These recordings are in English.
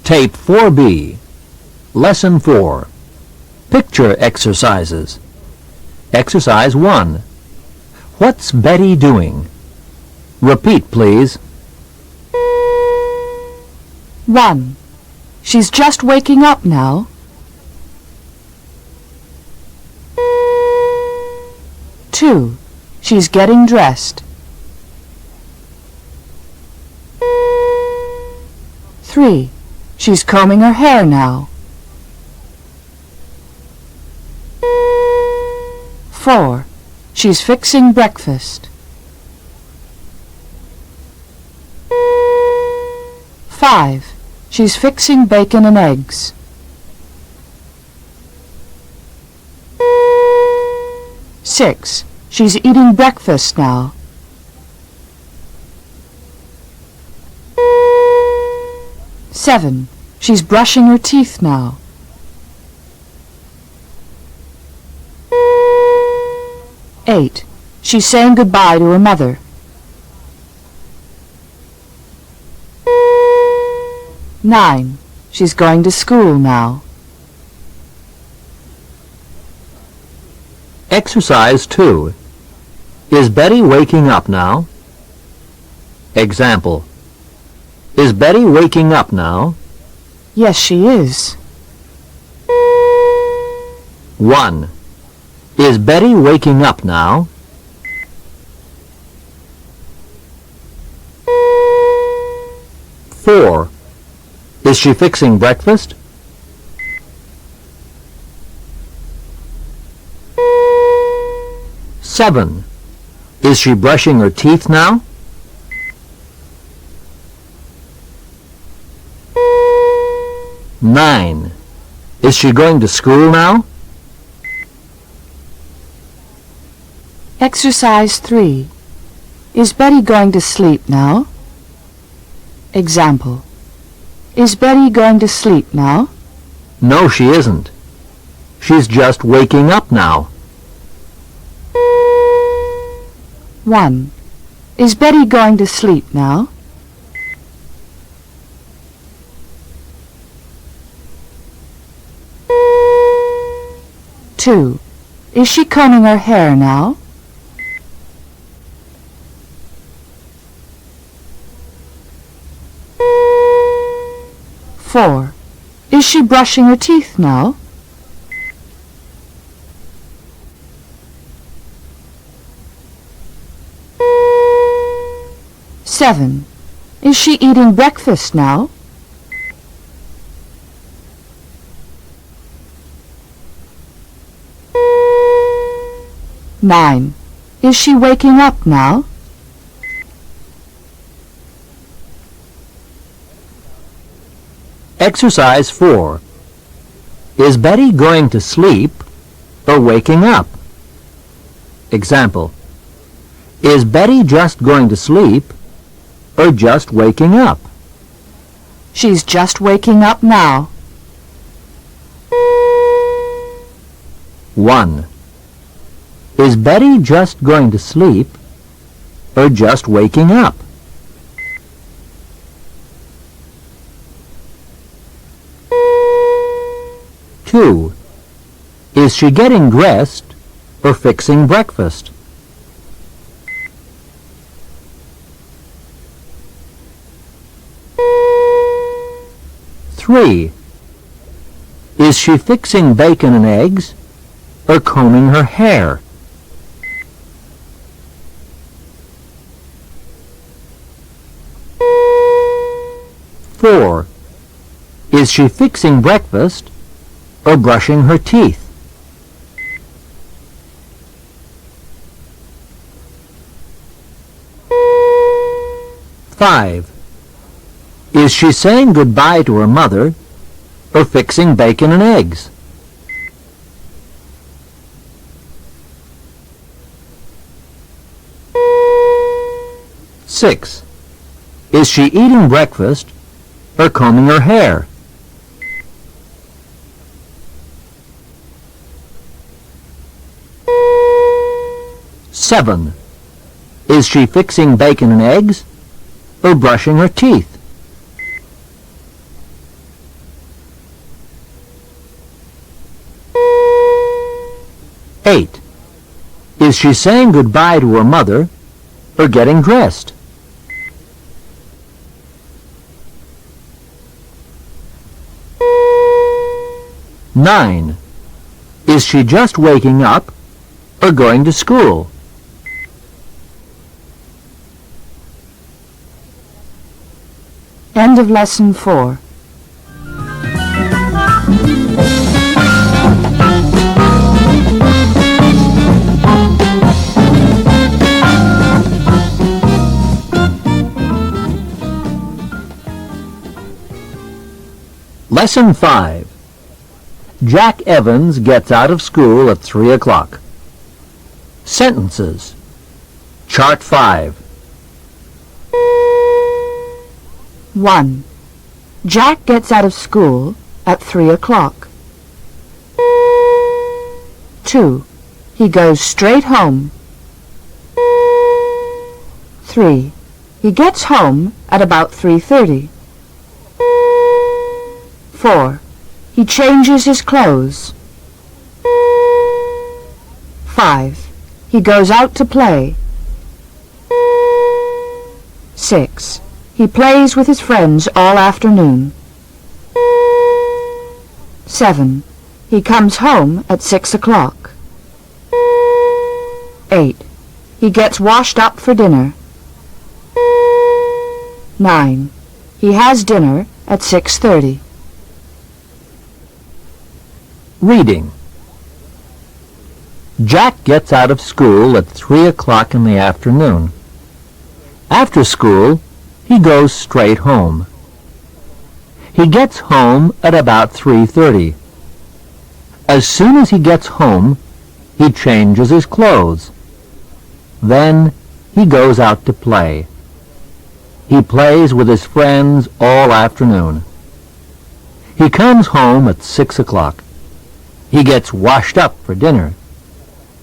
Tape 4B, Lesson 4, Picture Exercises. Exercise 1. What's Betty doing? Repeat, please. 1. She's just waking up now. 2. She's getting dressed. 3. She's combing her hair now. 4. She's fixing breakfast. 5. She's fixing bacon and eggs. 6. She's eating breakfast now. 7. She's brushing her teeth now. 8. She's saying goodbye to her mother. 9. She's going to school now. Exercise 2. Is Betty waking up now? Example. Is Betty waking up now? Yes, she is. 1. Is Betty waking up now? 4. Is she fixing breakfast? 7. Is she brushing her teeth now? 9. Is she going to school now? Exercise 3. Is Betty going to sleep now? Example. Is Betty going to sleep now? No, she isn't. She's just waking up now. 1. Is Betty going to sleep now? 2. Is she combing her hair now? 4. Is she brushing her teeth now? 7. Is she eating breakfast now? 9. Is she waking up now? Exercise 4. Is Betty going to sleep or waking up? Example. Is Betty just going to sleep or just waking up? She's just waking up now. 1. Is Betty just going to sleep or just waking up? 2. Is she getting dressed or fixing breakfast? 3. Is she fixing bacon and eggs or combing her hair? 4. Is she fixing breakfast or brushing her teeth? 5. Is she saying goodbye to her mother or fixing bacon and eggs? 6. Is she eating breakfast or combing her hair? 7. Is she fixing bacon and eggs or brushing her teeth? 8. Is she saying goodbye to her mother or getting dressed? 9. Is she just waking up or going to school? End of Lesson 4. Lesson 5. Jack Evans gets out of school at 3 o'clock. Sentences. Chart 5. 1. Jack gets out of school at 3 o'clock. 2. He goes straight home. 3. He gets home at about 3:30. 4. He changes his clothes. 5. He goes out to play. 6. He plays with his friends all afternoon. 7. He comes home at 6 o'clock. 8. He gets washed up for dinner. 9. He has dinner at 6:30. Reading. Jack gets out of school at 3 o'clock in the afternoon. After school, he goes straight home. He gets home at about 3:30. As soon as he gets home, he changes his clothes. Then he goes out to play. He plays with his friends all afternoon. He comes home at 6 o'clock. He gets washed up for dinner.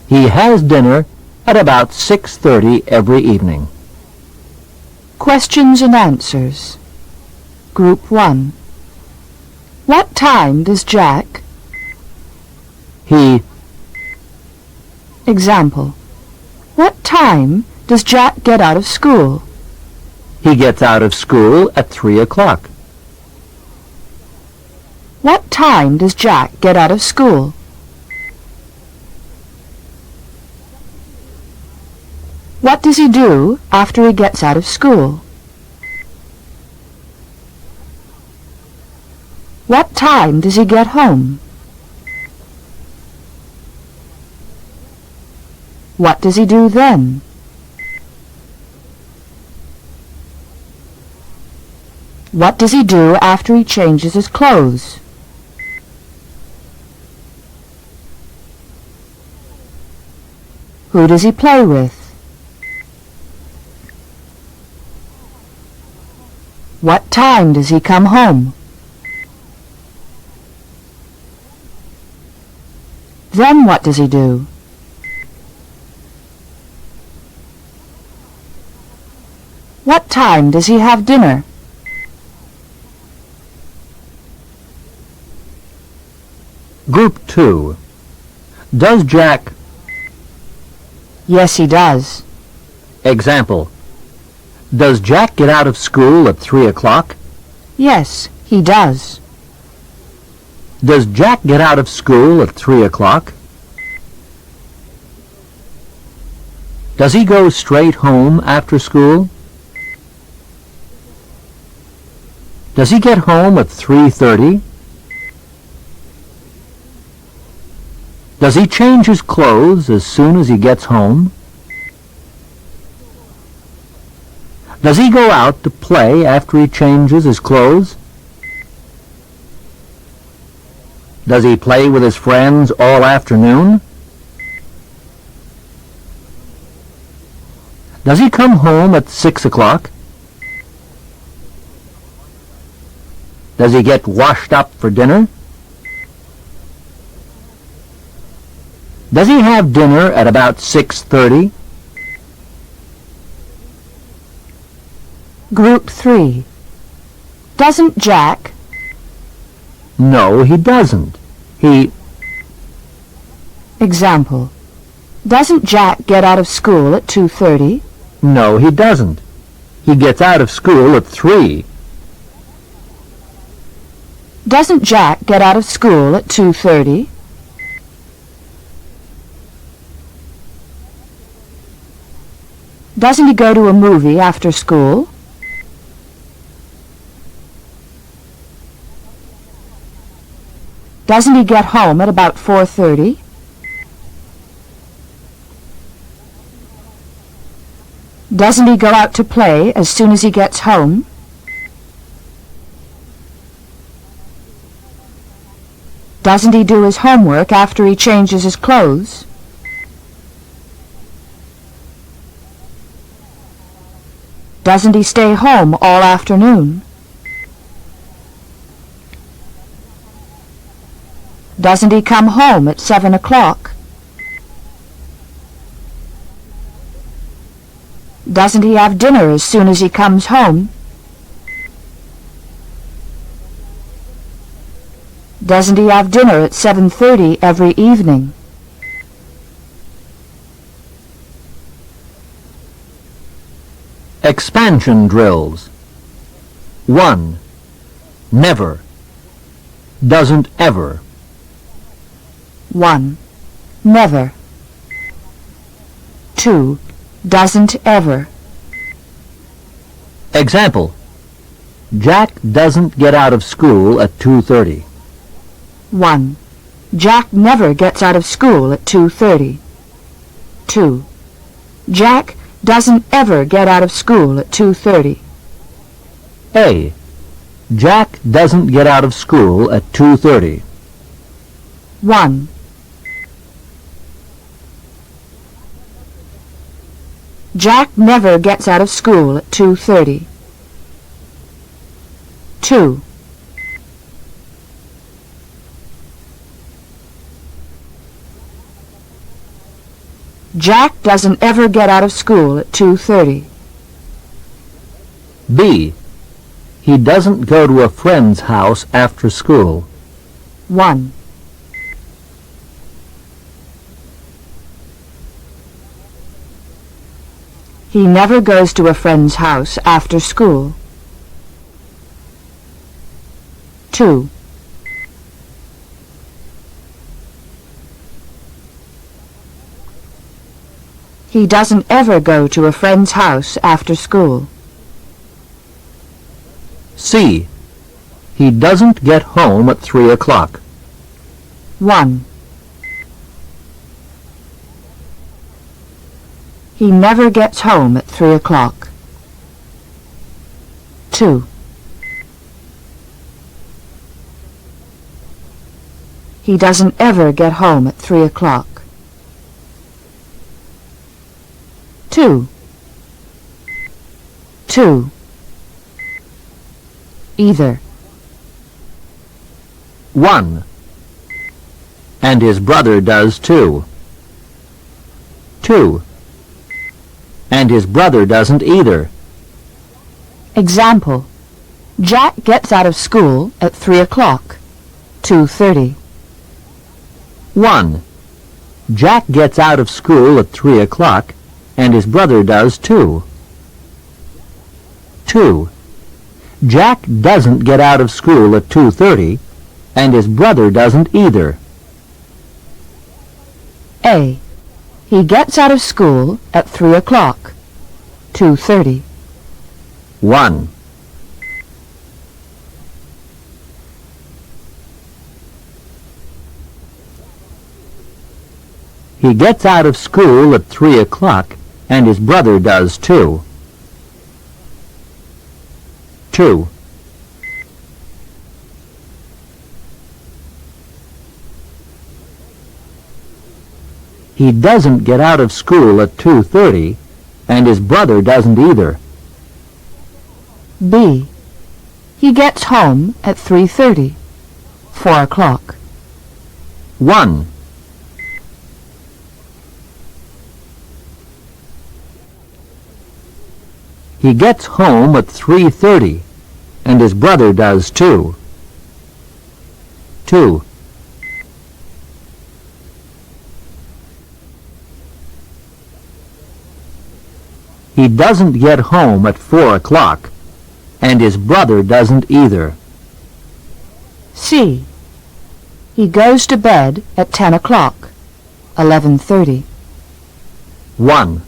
He has dinner at about 6:30 every evening. Questions and answers. Group 1. What time does Jack... He... Example. What time does Jack get out of school? He gets out of school at 3 o'clock. What time does Jack get out of school? What does he do after he gets out of school? What time does he get home? What does he do then? What does he do after he changes his clothes? Who does he play with? What time does he come home? Then what does he do? What time does he have dinner? Group 2. Does Jack... Yes, he does. Example. Does Jack get out of school at 3 o'clock? Yes, he does. Does Jack get out of school at 3 o'clock? Does he go straight home after school? Does he get home at 3:30? Does he change his clothes as soon as he gets home? Does he go out to play after he changes his clothes? Does he play with his friends all afternoon? Does he come home at 6 o'clock? Does he get washed up for dinner? Does he have dinner at about 6:30? Group 3. Doesn't Jack... No, he doesn't. He... Example. Doesn't Jack get out of school at 2:30? No, he doesn't. He gets out of school at 3. Doesn't Jack get out of school at 2:30? Doesn't he go to a movie after school? Doesn't he get home at about 4:30? Doesn't he go out to play as soon as he gets home? Doesn't he do his homework after he changes his clothes? Doesn't he stay home all afternoon? Doesn't he come home at 7 o'clock? Doesn't he have dinner as soon as he comes home? Doesn't he have dinner at 7:30 every evening? Expansion drills. 1. Never. Doesn't ever. 1. Never. 2. Doesn't ever. Example. Jack doesn't get out of school at 2:30. 1. Jack never gets out of school at 2:30. 2. Jack doesn't ever get out of school at 2:30. A. Jack doesn't get out of school at 2:30. 1. Jack never gets out of school at 2:30. 2. Jack doesn't ever get out of school at 2:30. B. He doesn't go to a friend's house after school. 1. He never goes to a friend's house after school. 2. He doesn't ever go to a friend's house after school. C. He doesn't get home at 3 o'clock. 1. He never gets home at 3 o'clock. 2. He doesn't ever get home at 3 o'clock. 2. 2. Either. 1. And his brother does too. 2. And his brother doesn't either. Example. Jack gets out of school at 3 o'clock. 2:30. 1. Jack gets out of school at 3 o'clock, and his brother does too. 2. Jack doesn't get out of school at 2:30, and his brother doesn't either. A. He gets out of school at 3 o'clock. 2:30. 1. He gets out of school at 3 o'clock, and his brother does too. 2. He doesn't get out of school at 2:30, and his brother doesn't either. B. He gets home at 3:30. 4 o'clock. 1. He gets home at 3:30, and his brother does too. 2. He doesn't get home at 4 o'clock, and his brother doesn't either. C. He goes to bed at 10 o'clock, 11:30. 1.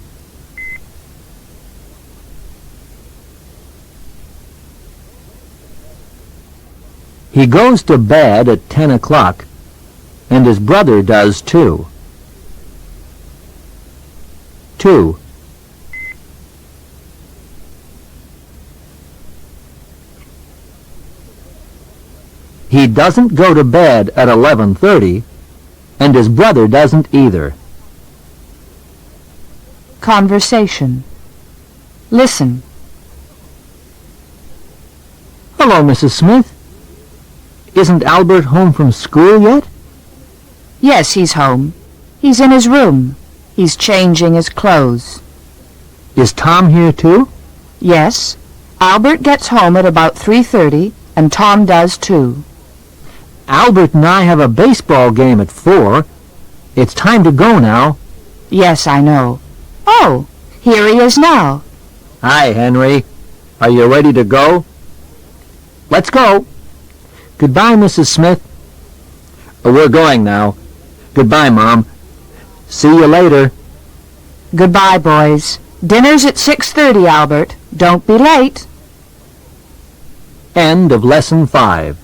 He goes to bed at 10 o'clock, and his brother does too. 2. He doesn't go to bed at 11:30, and his brother doesn't either. Conversation. Listen. Hello, Mrs. Smith. Isn't Albert home from school yet? Yes, he's home. He's in his room. He's changing his clothes. Is Tom here too? Yes. Albert gets home at about 3:30, and Tom does too. Albert and I have a baseball game at 4. It's time to go now. Yes, I know. Oh, here he is now. Hi, Henry. Are you ready to go? Let's go. Goodbye, Mrs. Smith. We're going now. Goodbye, Mom. See you later. Goodbye, boys. Dinner's at 6:30, Albert. Don't be late. End of Lesson 5.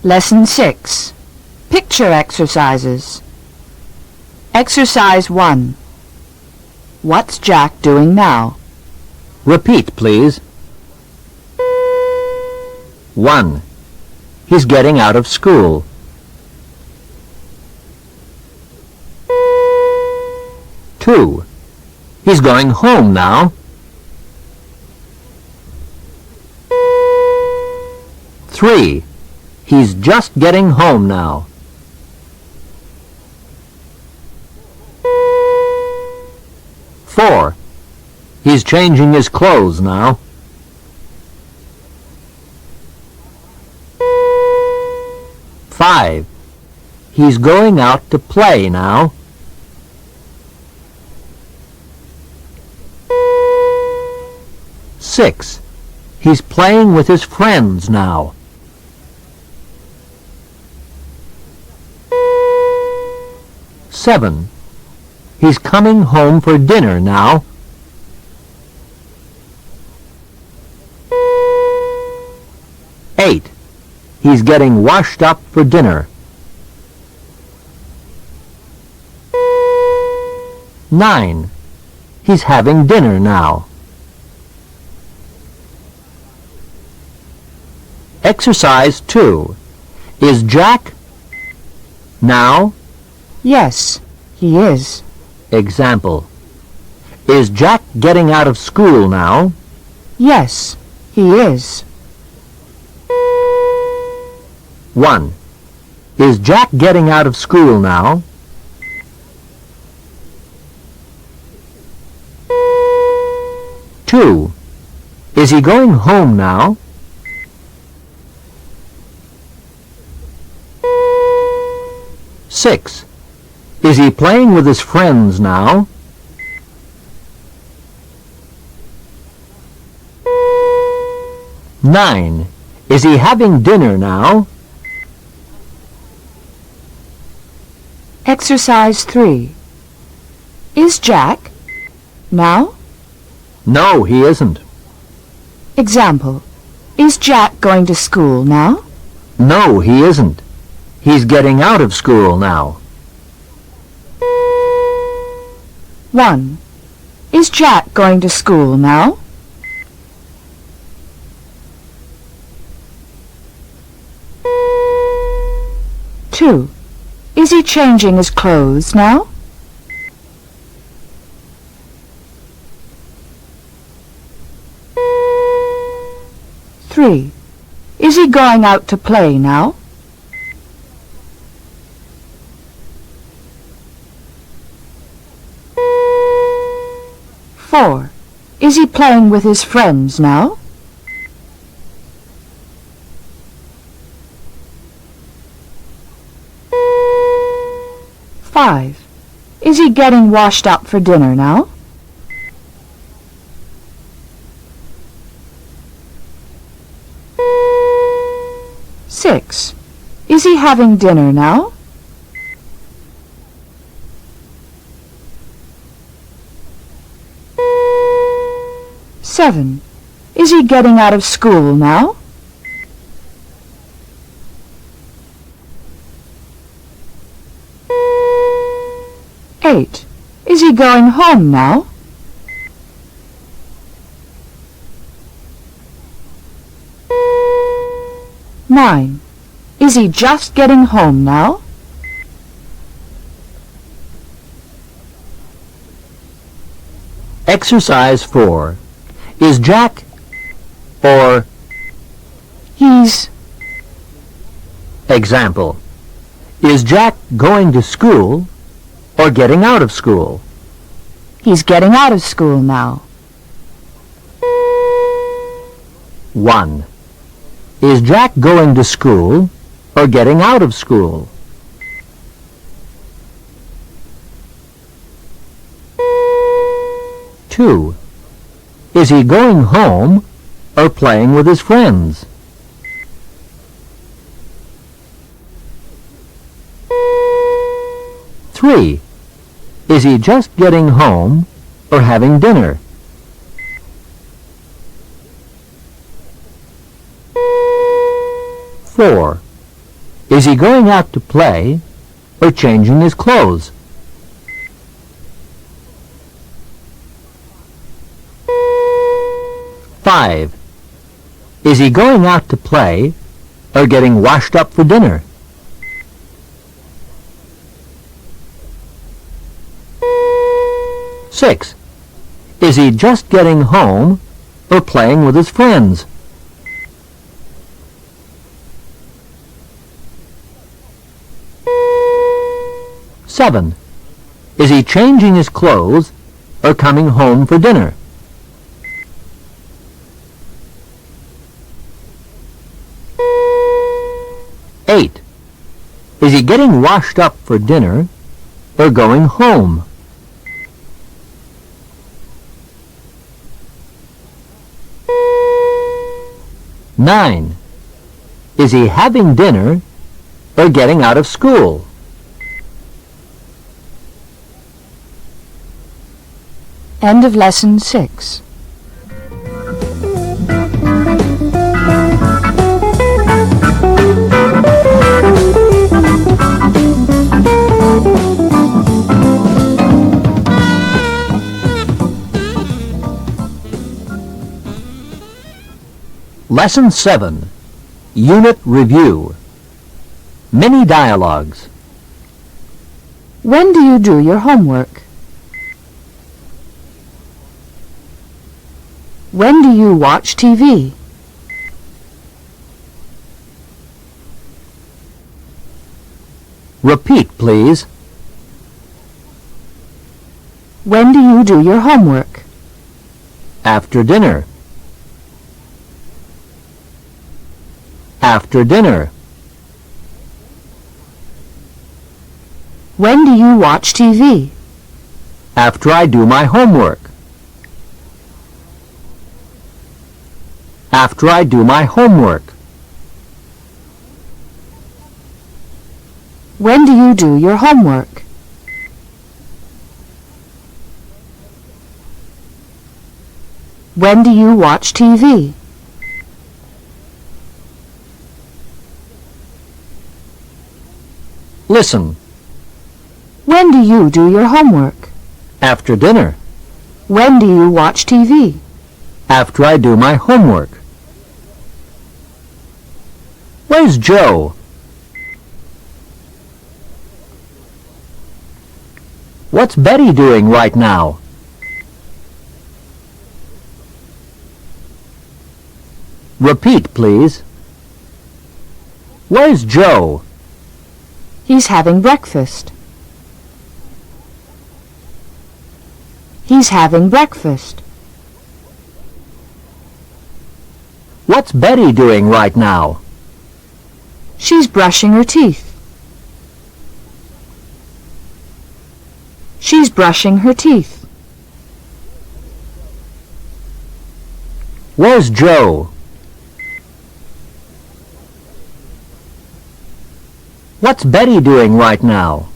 Lesson 6. Picture exercises. Exercise 1. What's Jack doing now? Repeat, please. 1. He's getting out of school. 2. He's going home now. 3. He's just getting home now. 4. He's changing his clothes now. 5. He's going out to play now. 6. He's playing with his friends now. 7. He's coming home for dinner now. 8. He's getting washed up for dinner. 9. He's having dinner now. Exercise 2. Is Jack now? Yes, he is. Example. Is Jack getting out of school now? Yes, he is. 1. Is Jack getting out of school now? 2. Is he going home now? 6. Is he playing with his friends now? 9. Is he having dinner now? Exercise 3. Is Jack now? No, he isn't. Example. Is Jack going to school now? No, he isn't. He's getting out of school now. 1. Is Jack going to school now? 2. Is he changing his clothes now? 3. Is he going out to play now? 4. Is he playing with his friends now? 5. Is he getting washed up for dinner now? 6. Is he having dinner now? 7. Is he getting out of school now? 8. Is he going home now? 9. Is he just getting home now? 4. Is Jack or He's example? Is Jack going to school or getting out of school? He's getting out of school now. 1. Is Jack going to school or getting out of school? 2. Is he going home or playing with his friends? 3. Is he just getting home or having dinner? 4. Is he going out to play or changing his clothes? 5. Is he going out to play or getting washed up for dinner? 6. Is he just getting home or playing with his friends? 7. Is he changing his clothes or coming home for dinner? 8. Is he getting washed up for dinner or going home? 9. Is he having dinner or getting out of school? End of Lesson 6. Lesson 7. Unit Review. Mini dialogues. When do you do your homework? When do you watch TV? Repeat, please. When do you do your homework? After dinner. After dinner. When do you watch TV? After I do my homework. After I do my homework. When do you do your homework? When do you watch TV? Listen. When do you do your homework? After dinner. When do you watch TV? After I do my homework. Where's Joe? What's Betty doing right now? Repeat, please. Where's Joe? He's having breakfast. He's having breakfast. What's Betty doing right now? She's brushing her teeth. She's brushing her teeth. Where's Joe? What's Betty doing right now?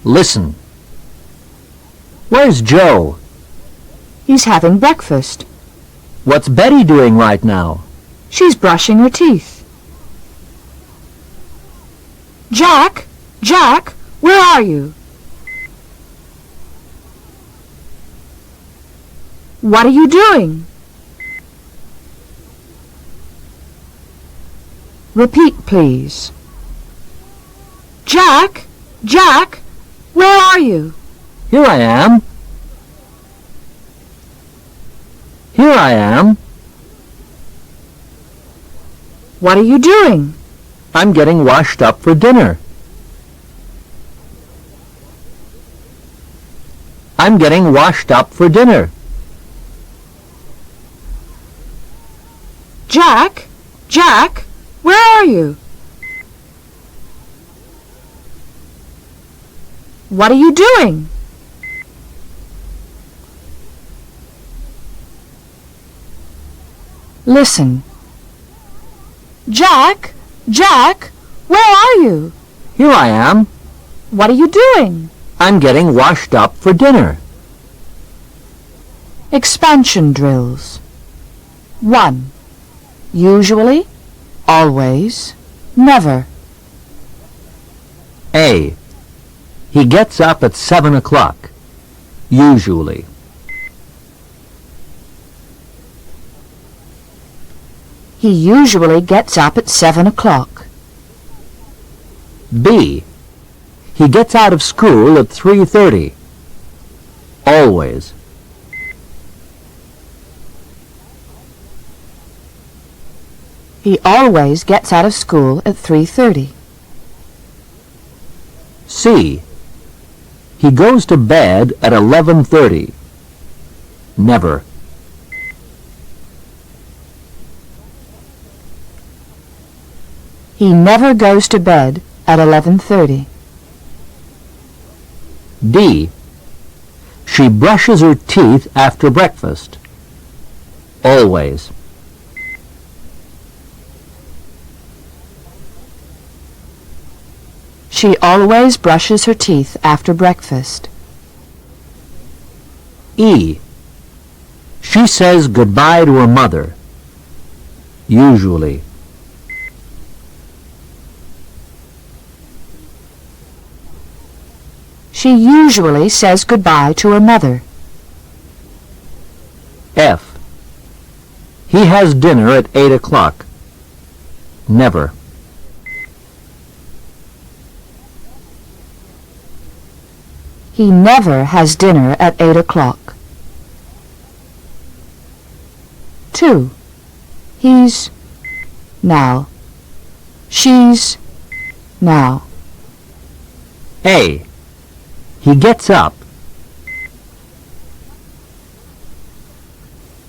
Listen. Where's Joe? He's having breakfast. What's Betty doing right now? She's brushing her teeth. Jack! Jack! Where are you? What are you doing? Repeat, please. Jack! Jack! Where are you? Here I am. Here I am. What are you doing? I'm getting washed up for dinner. I'm getting washed up for dinner. Jack! Jack! Where are you? What are you doing? Listen. Jack! Jack! Where are you? Here I am. What are you doing? I'm getting washed up for dinner. Expansion drills. 1. Usually, always, never. A. He gets up at 7 o'clock. Usually. He usually gets up at 7 o'clock. B. He gets out of school at 3:30. Always. He always gets out of school at 3:30. C. He goes to bed at 11:30. Never. He never goes to bed at 11:30. D. She brushes her teeth after breakfast. Always. She always brushes her teeth after breakfast. E. She says goodbye to her mother. Usually. She usually says goodbye to her mother. F. He has dinner at 8 o'clock. Never. He never has dinner at 8 o'clock. 2. He's now. She's now. A. He gets up.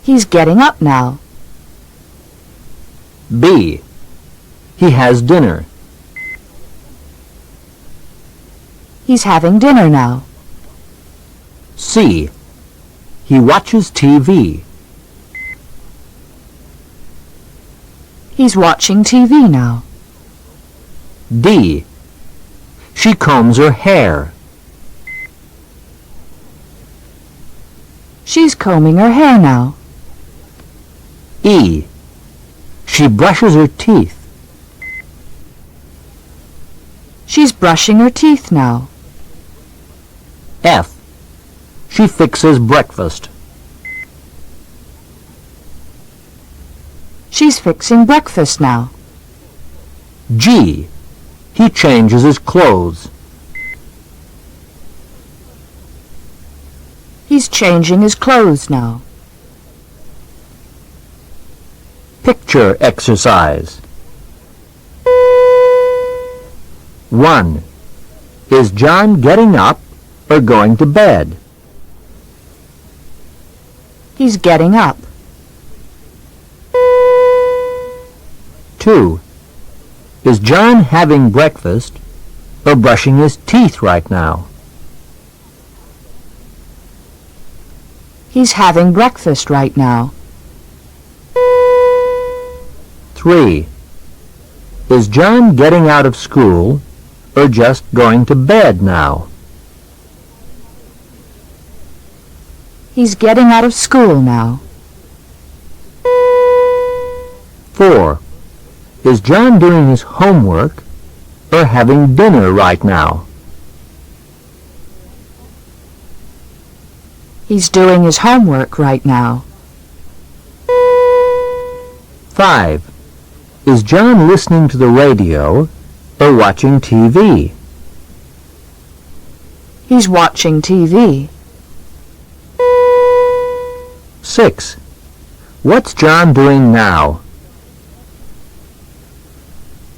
He's getting up now. B. He has dinner. He's having dinner now. C. He watches TV. He's watching TV now. D. She combs her hair. She's combing her hair now. E. She brushes her teeth. She's brushing her teeth now. F. She fixes breakfast. She's fixing breakfast now. G. He changes his clothes. He's changing his clothes now. Picture exercise. 1. Is John getting up or going to bed? He's getting up. 2. Is John having breakfast or brushing his teeth right now? He's having breakfast right now. 3. Is John getting out of school or just going to bed now? He's getting out of school now. 4. Is John doing his homework or having dinner right now? He's doing his homework right now. 5. Is John listening to the radio or watching TV? He's watching TV. 6. What's John doing now?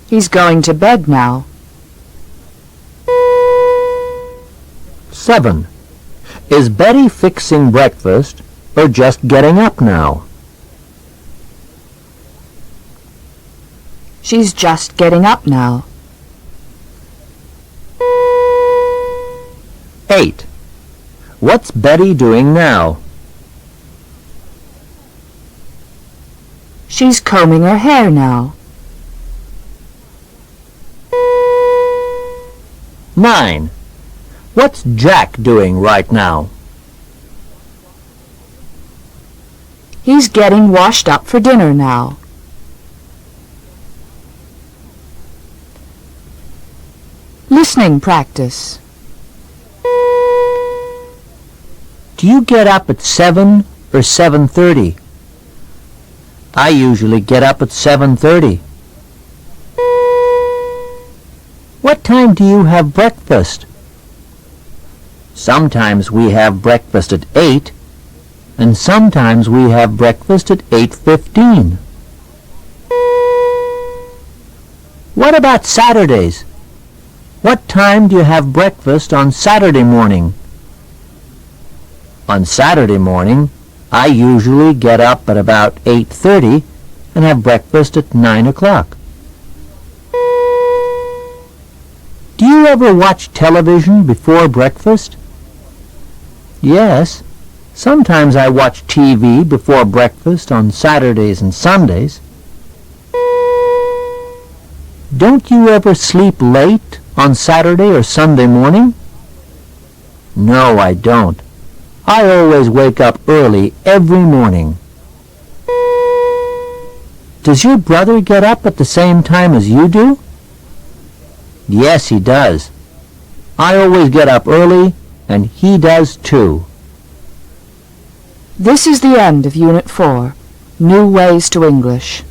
He's going to bed now. 7. Is Betty fixing breakfast or just getting up now? She's just getting up now. 8. What's Betty doing now? She's combing her hair now. 9. What's Jack doing right now? He's getting washed up for dinner now. Listening practice. Do you get up at 7 or 7:30? I usually get up at 7:30. What time do you have breakfast? Sometimes we have breakfast at 8, and sometimes we have breakfast at 8:15. What about Saturdays? What time do you have breakfast on Saturday morning? On Saturday morning, I usually get up at about 8:30 and have breakfast at 9 o'clock. Do you ever watch television before breakfast? Yes, sometimes I watch TV before breakfast on Saturdays and Sundays. Don't you ever sleep late on Saturday or Sunday morning? No, I don't. I always wake up early every morning. Does your brother get up at the same time as you do? Yes, he does. I always get up early, and he does too. This is the end of Unit 4, New Ways to English.